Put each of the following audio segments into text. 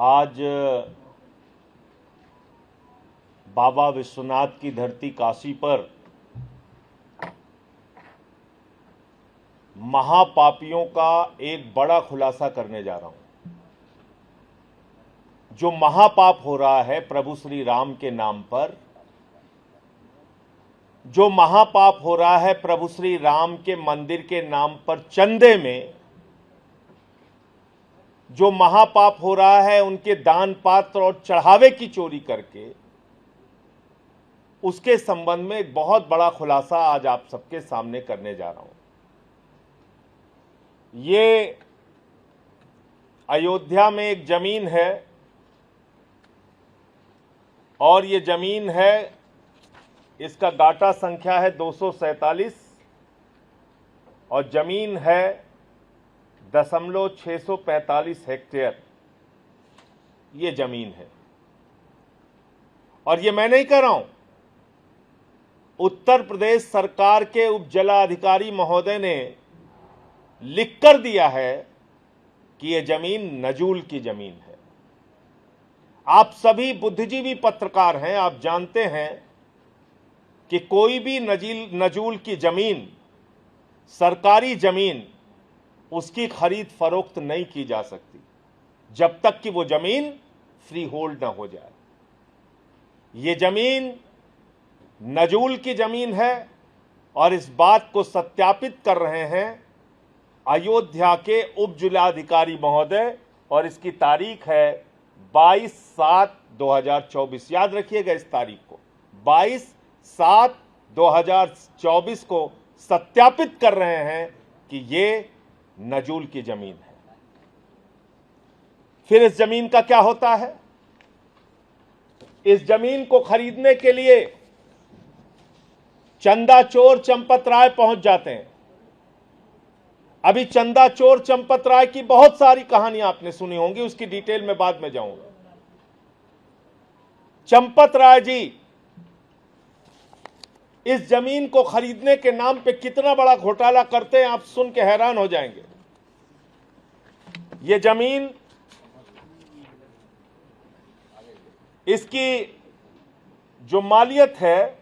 आज बाबा विश्वनाथ की धरती काशी पर महापापियों का एक बड़ा खुलासा करने जा रहा हूं। जो महापाप हो रहा है प्रभु श्री राम के नाम पर, जो महापाप हो रहा है प्रभु श्री राम के मंदिर के नाम पर चंदे में, जो महापाप हो रहा है उनके दान पात्र और चढ़ावे की चोरी करके, उसके संबंध में एक बहुत बड़ा खुलासा आज आप सबके सामने करने जा रहा हूं। ये अयोध्या में एक जमीन है और ये जमीन है, इसका गाटा संख्या है 247 और जमीन है 645 हेक्टेयर ये जमीन है। और ये मैं नहीं कह रहा हूं, उत्तर प्रदेश सरकार के उप जिलाधिकारी महोदय ने लिख कर दिया है कि यह जमीन नजूल की जमीन है। आप सभी बुद्धिजीवी पत्रकार हैं, आप जानते हैं कि कोई भी नजूल की जमीन, सरकारी जमीन, उसकी खरीद फरोख्त नहीं की जा सकती जब तक कि वो जमीन फ्री होल्ड ना हो जाए। ये जमीन नजूल की जमीन है और इस बात को सत्यापित कर रहे हैं अयोध्या के उप जिलाधिकारी महोदय, और इसकी तारीख है 22/7/2024। याद रखिएगा इस तारीख को, 22/7/2024 को सत्यापित कर रहे हैं कि ये नजूल की जमीन है। फिर इस जमीन का क्या होता है? इस जमीन को खरीदने के लिए चंदा चोर चंपत राय पहुंच जाते हैं। अभी चंदा चोर चंपत राय की बहुत सारी कहानियां आपने सुनी होंगी, उसकी डिटेल में बाद में जाऊंगा। चंपत राय जी इस जमीन को खरीदने के नाम पे कितना बड़ा घोटाला करते हैं, आप सुन के हैरान हो जाएंगे। ये जमीन, इसकी जो मालियत है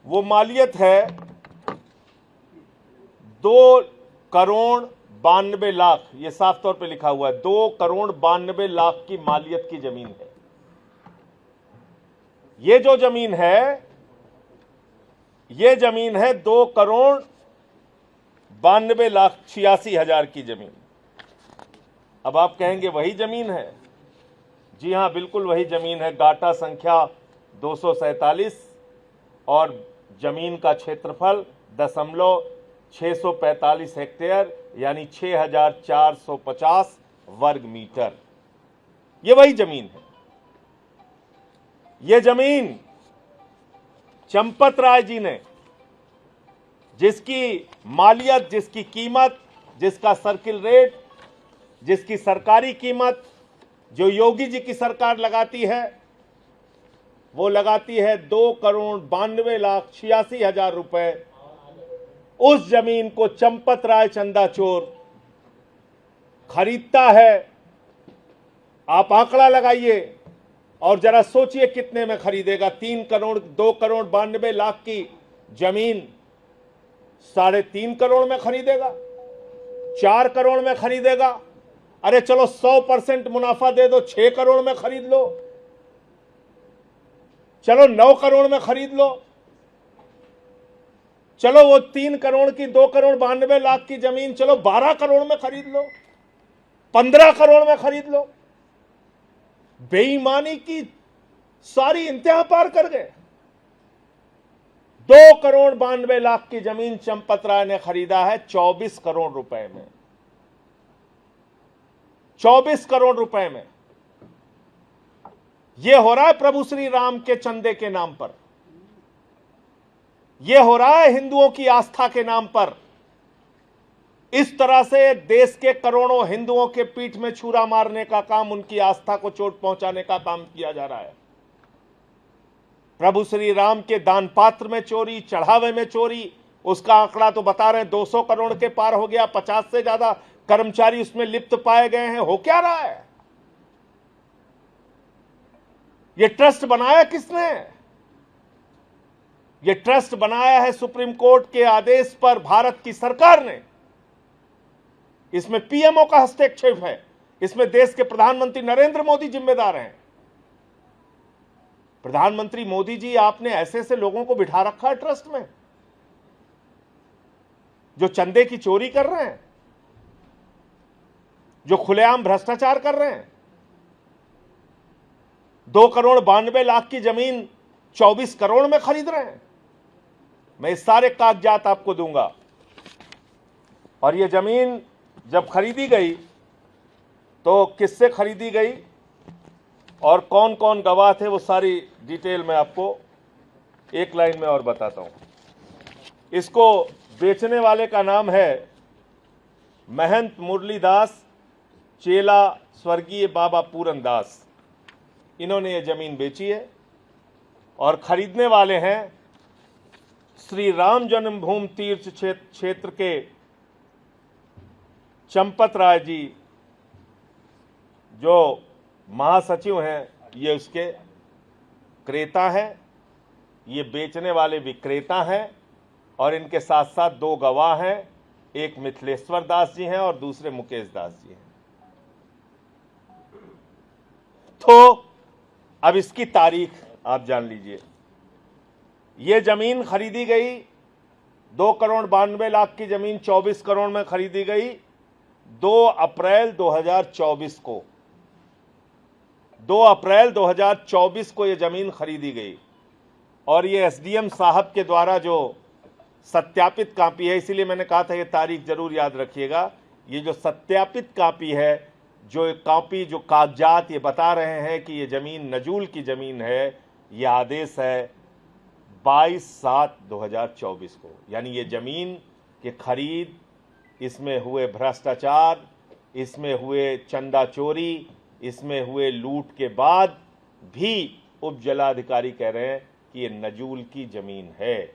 वो मालियत है 2,92,00,000। ये साफ तौर पे लिखा हुआ है 2,92,00,000 की मालियत की जमीन है। ये जो जमीन है, ये जमीन है 2,92,86,000 की जमीन। अब आप कहेंगे वही जमीन है? जी हां, बिल्कुल वही जमीन है। गाटा संख्या 247 और जमीन का क्षेत्रफल 645 हेक्टेयर यानी 6,450 वर्ग मीटर। ये वही जमीन है। ये जमीन चंपत राय जी ने, जिसकी मालियत, जिसकी कीमत, जिसका सर्किल रेट, जिसकी सरकारी कीमत जो योगी जी की सरकार लगाती है, वो लगाती है 2,92,86,000 रुपए। उस जमीन को चंपत राय चंदा चोर खरीदता है। आप आंकड़ा लगाइए और जरा सोचिए कितने में खरीदेगा। 2,92,00,000 की जमीन 3.5 करोड़ में खरीदेगा, 4 करोड़ में खरीदेगा। अरे चलो 100% मुनाफा दे दो, 6 करोड़ में खरीद लो, चलो 9 करोड़ में खरीद लो, चलो वो 3 करोड़ की 2,92,00,000 की जमीन चलो 12 करोड़ में खरीद लो, 15 करोड़ में खरीद लो। बेईमानी की सारी इंतहा पार कर गए। 2,92,00,000 की जमीन चंपत राय ने खरीदा है 24 करोड़ रुपए में। 24 करोड़ रुपए में। यह हो रहा है प्रभु श्री राम के चंदे के नाम पर, यह हो रहा है हिंदुओं की आस्था के नाम पर। इस तरह से देश के करोड़ों हिंदुओं के पीठ में छुरा मारने का काम, उनकी आस्था को चोट पहुंचाने का काम किया जा रहा है। प्रभु श्री राम के दान पात्र में चोरी, चढ़ावे में चोरी, उसका आंकड़ा तो बता रहे हैं 200 करोड़ के पार हो गया। 50 से ज्यादा कर्मचारी उसमें लिप्त पाए गए हैं। हो क्या रहा है? ये ट्रस्ट बनाया किसने? ये ट्रस्ट बनाया है सुप्रीम कोर्ट के आदेश पर भारत की सरकार ने। इसमें पीएमओ का हस्तक्षेप है, इसमें देश के प्रधानमंत्री नरेंद्र मोदी जिम्मेदार हैं। प्रधानमंत्री मोदी जी, आपने ऐसे ऐसे लोगों को बिठा रखा है ट्रस्ट में जो चंदे की चोरी कर रहे हैं, जो खुलेआम भ्रष्टाचार कर रहे हैं। 2,92,00,000 की जमीन 24 करोड़ में खरीद रहे हैं। मैं इस सारे कागजात आपको दूंगा। और ये जमीन जब खरीदी गई तो किससे खरीदी गई और कौन कौन गवाह थे, वो सारी डिटेल मैं आपको एक लाइन में और बताता हूं। इसको बेचने वाले का नाम है महंत मुरलीदास, चेला स्वर्गीय बाबा पूरन दास। इन्होंने ये जमीन बेची है। और खरीदने वाले हैं श्री राम जन्मभूमि तीर्थ क्षेत्र के चंपत राय जी, जो महासचिव हैं। ये उसके क्रेता हैं, ये बेचने वाले विक्रेता हैं। और इनके साथ साथ 2 गवाह हैं, एक मिथिलेश्वर दास जी हैं और दूसरे मुकेश दास जी हैं। तो अब इसकी तारीख आप जान लीजिए। ये जमीन खरीदी गई 2,92,00,000 की जमीन 24 करोड़ में खरीदी गई 2 अप्रैल 2024 को। 2 अप्रैल 2024 को ये जमीन खरीदी गई। और ये एसडीएम साहब के द्वारा जो सत्यापित कॉपी है, इसीलिए मैंने कहा था ये तारीख जरूर याद रखिएगा। ये जो सत्यापित कॉपी है, जो कॉपी, जो कागजात ये बता रहे हैं कि ये जमीन नजूल की जमीन है, ये आदेश है 22/7/2024 को। यानी ये जमीन के खरीद, इसमें हुए भ्रष्टाचार, इसमें हुए चंदा चोरी, इसमें हुए लूट के बाद भी उप जिलाधिकारी कह रहे हैं कि ये नजूल की जमीन है।